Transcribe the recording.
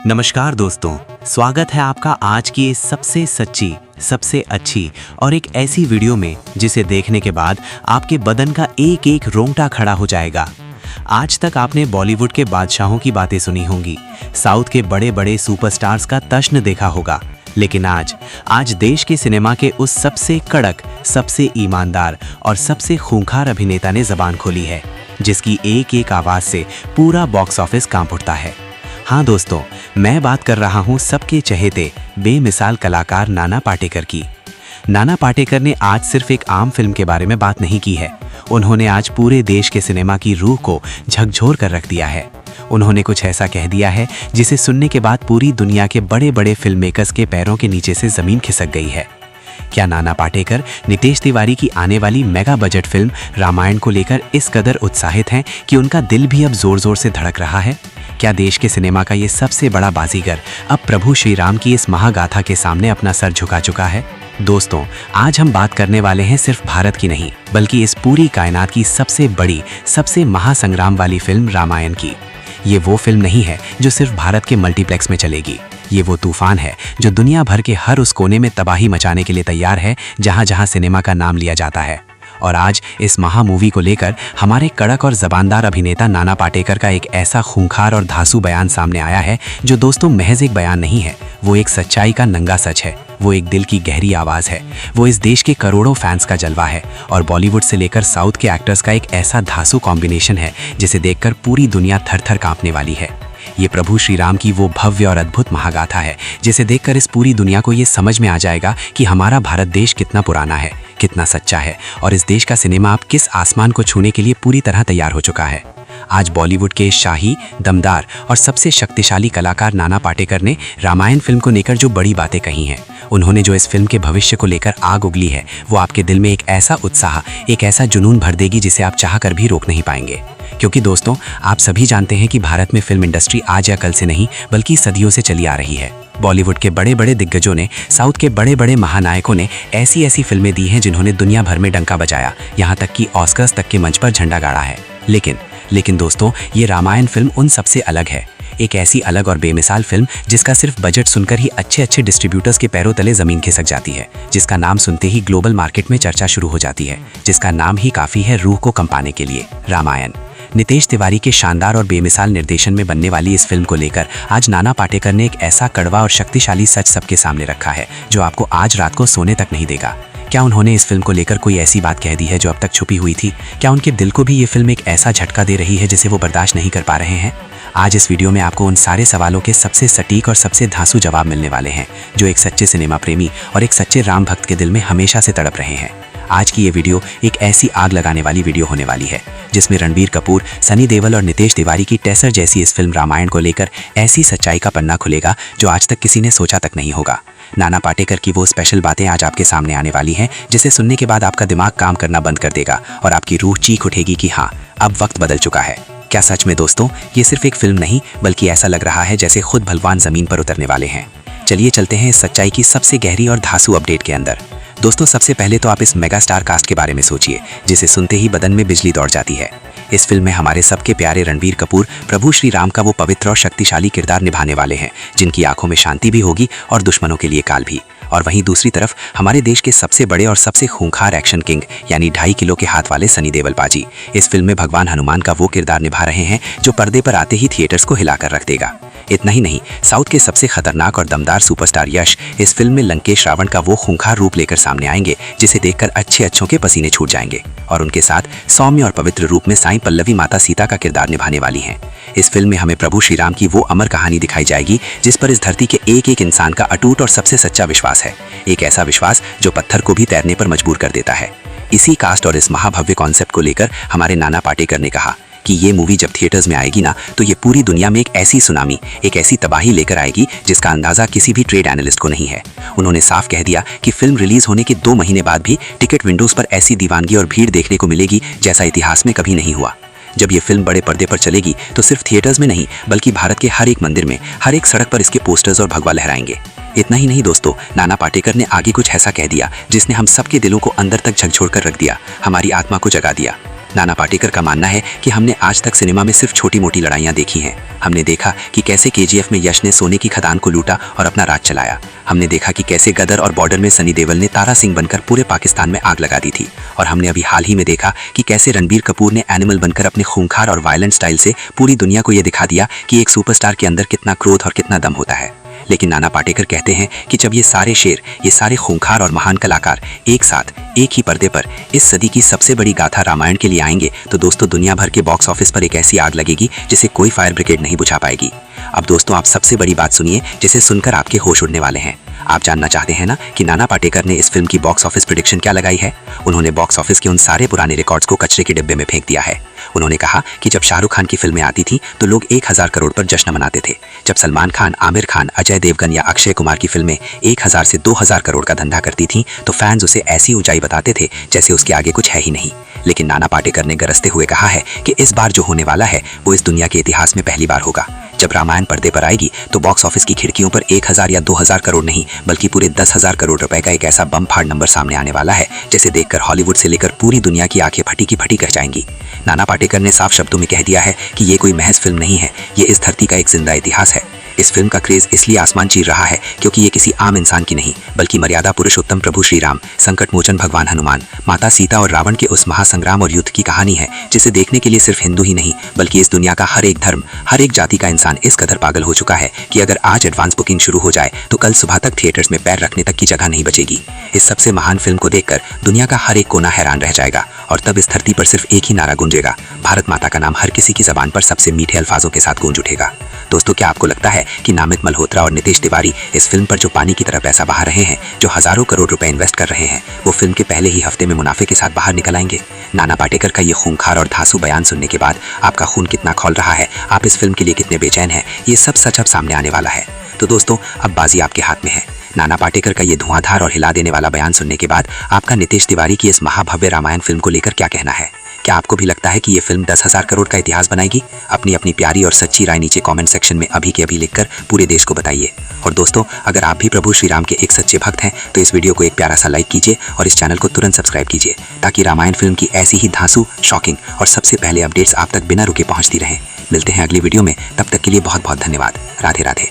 नमस्कार दोस्तों, स्वागत है आपका आज की इस सबसे सच्ची, सबसे अच्छी और एक ऐसी वीडियो में जिसे देखने के बाद आपके बदन का एक एक रोंगटा खड़ा हो जाएगा। आज तक आपने बॉलीवुड के बादशाहों की बातें सुनी होंगी, साउथ के बड़े बड़े सुपरस्टार्स का तश्न देखा होगा, लेकिन आज देश के सिनेमा के उस सबसे कड़क, सबसे ईमानदार और सबसे खूंखार अभिनेता ने जबान खोली है, जिसकी एक एक आवाज से पूरा बॉक्स ऑफिस कांप उठता है। हाँ दोस्तों, मैं बात कर रहा हूँ सबके चहेते बेमिसाल कलाकार नाना पाटेकर की। नाना पाटेकर ने आज सिर्फ एक आम फिल्म के बारे में बात नहीं की है, उन्होंने आज पूरे देश के सिनेमा की रूह को झकझोर कर रख दिया है। उन्होंने कुछ ऐसा कह दिया है जिसे सुनने के बाद पूरी दुनिया के बड़े बड़े फिल्म मेकर्स के पैरों के नीचे से जमीन खिसक गई है। क्या नाना पाटेकर नितेश तिवारी की आने वाली मेगा बजट फिल्म रामायण को लेकर इस कदर उत्साहित हैं कि उनका दिल भी अब जोर जोर से धड़क रहा है? क्या देश के सिनेमा का ये सबसे बड़ा बाजीगर अब प्रभु श्री राम की इस महागाथा के सामने अपना सर झुका चुका है? दोस्तों, आज हम बात करने वाले हैं सिर्फ भारत की नहीं, बल्कि इस पूरी कायनात की सबसे बड़ी, सबसे महासंग्राम वाली फिल्म रामायण की। ये वो फिल्म नहीं है जो सिर्फ भारत के मल्टीप्लेक्स में चलेगी, ये वो तूफान है जो दुनिया भर के हर उस कोने में तबाही मचाने के लिए तैयार है जहां जहां सिनेमा का नाम लिया जाता है। और आज इस महा मूवी को लेकर हमारे कड़क और जबानदार अभिनेता नाना पाटेकर का एक ऐसा खूंखार और धांसू बयान सामने आया है जो दोस्तों महज एक बयान नहीं है, वो एक सच्चाई का नंगा सच है, वो एक दिल की गहरी आवाज़ है, वो इस देश के करोड़ों फैंस का जलवा है और बॉलीवुड से लेकर साउथ के एक्टर्स का एक ऐसा धांसू कॉम्बिनेशन है जिसे देखकर पूरी दुनिया थर थर कांपने वाली है। ये प्रभु श्री राम की वो भव्य और अद्भुत महागाथा है जिसे देखकर इस पूरी दुनिया को ये समझ में आ जाएगा कि हमारा भारत देश कितना पुराना है, कितना सच्चा है और इस देश का सिनेमा अब किस आसमान को छूने के लिए पूरी तरह तैयार हो चुका है। आज बॉलीवुड के शाही, दमदार और सबसे शक्तिशाली कलाकार नाना पाटेकर ने रामायण फिल्म को लेकर जो बड़ी बातें कही हैं, उन्होंने जो इस फिल्म के भविष्य को लेकर आग उगली है, वो आपके दिल में एक ऐसा उत्साह, एक ऐसा जुनून भर देगी जिसे आप चाह कर भी रोक नहीं पाएंगे। क्योंकि दोस्तों, आप सभी जानते हैं कि भारत में फिल्म इंडस्ट्री आज या कल से नहीं बल्कि सदियों से चली आ रही है। बॉलीवुड के बड़े बड़े दिग्गजों ने, साउथ के बड़े बड़े महानायकों ने ऐसी ऐसी फिल्में दी हैं जिन्होंने दुनिया भर में डंका बजाया, यहाँ तक कि ऑस्कर्स तक के मंच पर झंडा गाड़ा है। लेकिन दोस्तों, ये रामायण फिल्म उन सबसे अलग है, एक ऐसी अलग और बेमिसाल फिल्म जिसका सिर्फ बजट सुनकर ही अच्छे डिस्ट्रीब्यूटर्स के पैरों तले जमीन खिसक जाती है, जिसका नाम सुनते ही ग्लोबल मार्केट में चर्चा शुरू हो जाती है, जिसका नाम ही काफी है रूह को कंपाने के लिए, रामायण। नितेश तिवारी के शानदार और बेमिसाल निर्देशन में बनने वाली इस फिल्म को लेकर आज नाना पाटेकर ने एक ऐसा कड़वा और शक्तिशाली सच सबके सामने रखा है जो आपको आज रात को सोने तक नहीं देगा। क्या उन्होंने इस फिल्म को लेकर कोई ऐसी बात कह दी है जो अब तक छुपी हुई थी? क्या उनके दिल को भी ये फिल्म एक ऐसा झटका दे रही है जिसे वो बर्दाश्त नहीं कर पा रहे हैं? आज इस वीडियो में आपको उन सारे सवालों के सबसे सटीक और सबसे धांसू जवाब मिलने वाले हैं जो एक सच्चे सिनेमा प्रेमी और एक सच्चे राम भक्त के दिल में हमेशा से तड़प रहे हैं। आज की ये वीडियो एक ऐसी आग लगाने वाली वीडियो होने वाली है जिसमें रणबीर कपूर, सनी देओल और नितेश तिवारी की टेसर जैसी इस फिल्म रामायण को लेकर ऐसी सच्चाई का पन्ना खुलेगा जो आज तक किसी ने सोचा तक नहीं होगा। नाना पाटेकर की वो स्पेशल बातें आज आपके सामने आने वाली हैं जिसे सुनने के बाद आपका दिमाग काम करना बंद कर देगा और आपकी रूह चीख उठेगी कि हाँ, अब वक्त बदल चुका है। क्या सच में दोस्तों ये सिर्फ एक फिल्म नहीं बल्कि ऐसा लग रहा है जैसे खुद भगवान जमीन पर उतरने वाले हैं? चलिए चलते हैं इस सच्चाई की सबसे गहरी और धांसू अपडेट के अंदर। दोस्तों, सबसे पहले तो आप इस मेगा स्टार कास्ट के बारे में सोचिए जिसे सुनते ही बदन में बिजली दौड़ जाती है। इस फिल्म में हमारे सबके प्यारे रणबीर कपूर प्रभु श्री राम का वो पवित्र और शक्तिशाली किरदार निभाने वाले हैं जिनकी आंखों में शांति भी होगी और दुश्मनों के लिए काल भी। और वहीं दूसरी तरफ हमारे देश के सबसे बड़े और सबसे खूंखार एक्शन किंग यानी 2.5 किलो के हाथ वाले सनी देओल पाजी इस फिल्म में भगवान हनुमान का वो किरदार निभा रहे हैं जो पर्दे पर आते ही थिएटर्स को हिलाकर रख देगा। इतना ही नहीं, साउथ के सबसे खतरनाक और दमदार सुपरस्टार यश इस फिल्म में लंकेश रावण का वो खूंखार रूप लेकर सामने आएंगे जिसे देखकर अच्छों के पसीने छूट जाएंगे। और उनके साथ सौम्य और पवित्र रूप में साईं पल्लवी माता सीता का किरदार निभाने वाली हैं। इस फिल्म में हमें प्रभु श्री राम की वो अमर कहानी दिखाई जाएगी जिस पर इस धरती के एक एक इंसान का अटूट और सबसे सच्चा विश्वास है, एक ऐसा विश्वास जो पत्थर को भी तैरने पर मजबूर कर देता है। इसी कास्ट और इस महाभव्य कॉन्सेप्ट को लेकर हमारे नाना पाटेकर ने कहा कि ये मूवी जब थिएटर्स में आएगी ना, तो ये पूरी दुनिया में एक ऐसी सुनामी, एक ऐसी तबाही लेकर आएगी जिसका अंदाजा किसी भी ट्रेड एनालिस्ट को नहीं है। उन्होंने साफ कह दिया कि फिल्म रिलीज होने के 2 महीने बाद भी टिकट विंडोज पर ऐसी दीवानगी और भीड़ देखने को मिलेगी जैसा इतिहास में कभी नहीं हुआ। जब ये फिल्म बड़े पर्दे पर चलेगी तो सिर्फ थिएटर्स में नहीं बल्कि भारत के हर एक मंदिर में, हर एक सड़क पर इसके पोस्टर्स और भगवा लहराएंगे। इतना ही नहीं दोस्तों, नाना पाटेकर ने आगे कुछ ऐसा कह दिया जिसने हम सबके दिलों को अंदर तक झकझोर कर रख दिया, हमारी आत्मा को जगा दिया। नाना पाटेकर का मानना है कि हमने आज तक सिनेमा में सिर्फ छोटी मोटी लड़ाइयाँ देखी हैं। हमने देखा कि कैसे केजीएफ में यश ने सोने की खदान को लूटा और अपना राज चलाया। हमने देखा कि कैसे गदर और बॉर्डर में सनी देओल ने तारा सिंह बनकर पूरे पाकिस्तान में आग लगा दी थी। और हमने अभी हाल ही में देखा कि कैसे रणबीर कपूर ने एनिमल बनकर अपने खूंखार और वायलेंट स्टाइल से पूरी दुनिया को यह दिखा दिया कि एक सुपरस्टार के अंदर कितना क्रोध और कितना दम होता है। लेकिन नाना पाटेकर कहते हैं कि जब ये सारे शेर, ये सारे खूंखार और महान कलाकार एक साथ एक ही पर्दे पर इस सदी की सबसे बड़ी गाथा रामायण के लिए आएंगे तो दोस्तों दुनिया भर के बॉक्स ऑफिस पर एक ऐसी आग लगेगी जिसे कोई फायर ब्रिगेड नहीं बुझा पाएगी। अब दोस्तों आप सबसे बड़ी बात सुनिए जिसे सुनकर आपके होश उड़ने वाले हैं। आप जानना चाहते हैं ना कि नाना पाटेकर ने इस फिल्म की बॉक्स ऑफिस प्रेडिक्शन क्या लगाई है? उन्होंने बॉक्स ऑफिस के उन सारे पुराने रिकॉर्ड्स को कचरे के डिब्बे में फेंक दिया है। उन्होंने कहा कि जब शाहरुख खान की फिल्में आती थी तो लोग 1000 करोड़ पर जश्न मनाते थे। जब सलमान खान, आमिर खान, अजय देवगन या अक्षय कुमार की फिल्में 1000 से 2000 करोड़ का धंधा करती थीं तो फैंस उसे ऐसी ऊंचाई बताते थे जैसे उसके आगे कुछ है ही नहीं। लेकिन नाना पाटेकर ने गरजते हुए कहा है कि इस बार जो होने वाला है वो इस दुनिया के इतिहास में पहली बार होगा। जब रामायण पर्दे पर आएगी तो बॉक्स ऑफिस की खिड़कियों पर 1000 या 2000 करोड़ नहीं बल्कि पूरे 10,000 करोड़ रुपए का एक ऐसा बम फाड़ नंबर सामने आने वाला है जिसे देखकर हॉलीवुड से लेकर पूरी दुनिया की आंखें फटी की फटी कर जाएंगी। नाना पाटेकर ने साफ शब्दों में कह दिया है कि ये कोई महज फिल्म नहीं है, ये इस धरती का एक जिंदा इतिहास है। इस फिल्म का क्रेज इसलिए आसमान चीर रहा है क्योंकि ये किसी आम इंसान की नहीं बल्कि मर्यादा पुरुषोत्तम प्रभु श्री राम, संकट मोचन भगवान हनुमान, माता सीता और रावण के उस महासंग्राम और युद्ध की कहानी है जिसे देखने के लिए सिर्फ हिंदू ही नहीं बल्कि इस दुनिया का हर एक धर्म, हर एक जाति का इंसान इस कदर पागल हो चुका है कि अगर आज एडवांस बुकिंग शुरू हो जाए तो कल सुबह तक थिएटर्स में पैर रखने तक की जगह नहीं बचेगी। इस सबसे महान फिल्म को देखकर दुनिया का हर एक कोना हैरान रह जाएगा और तब इस धरती पर सिर्फ एक ही नारा गूंजेगा, भारत माता का नाम हर किसी की जबान पर सबसे मीठे अल्फाजों के साथ गूंज उठेगा। दोस्तों क्या आपको लगता है कि नामित मल्होत्रा और नितेश तिवारी इस फिल्म पर जो पानी की तरह पैसा बहा रहे हैं, जो हजारों करोड़ रुपए इन्वेस्ट कर रहे हैं, वो फिल्म के पहले ही हफ्ते में मुनाफे के साथ बाहर निकल आएंगे? नाना पाटेकर का ये खूंखार और धांसू बयान सुनने के बाद आपका खून कितना खौल रहा है, आप इस फिल्म के लिए कितने बेचैन हैं, ये सब सच अब सामने आने वाला है। तो दोस्तों अब बाजी आपके हाथ में है। नाना पाटेकर का ये धुआंधार और हिला देने वाला बयान सुनने के बाद आपका नितेश तिवारी की इस महाभव्य रामायण फिल्म को लेकर क्या कहना है? क्या आपको भी लगता है कि ये फिल्म 10,000 करोड़ का इतिहास बनाएगी? अपनी अपनी प्यारी और सच्ची राय नीचे कमेंट सेक्शन में अभी के अभी लिखकर पूरे देश को बताइए। और दोस्तों अगर आप भी प्रभु श्री राम के एक सच्चे भक्त हैं तो इस वीडियो को एक प्यारा सा लाइक कीजिए और इस चैनल को तुरंत सब्सक्राइब कीजिए ताकि रामायण फिल्म की ऐसी ही धांसू, शॉकिंग और सबसे पहले अपडेट्स आप तक बिना रुके पहुंचती रहें। मिलते हैं अगली वीडियो में, तब तक के लिए बहुत बहुत धन्यवाद। राधे राधे।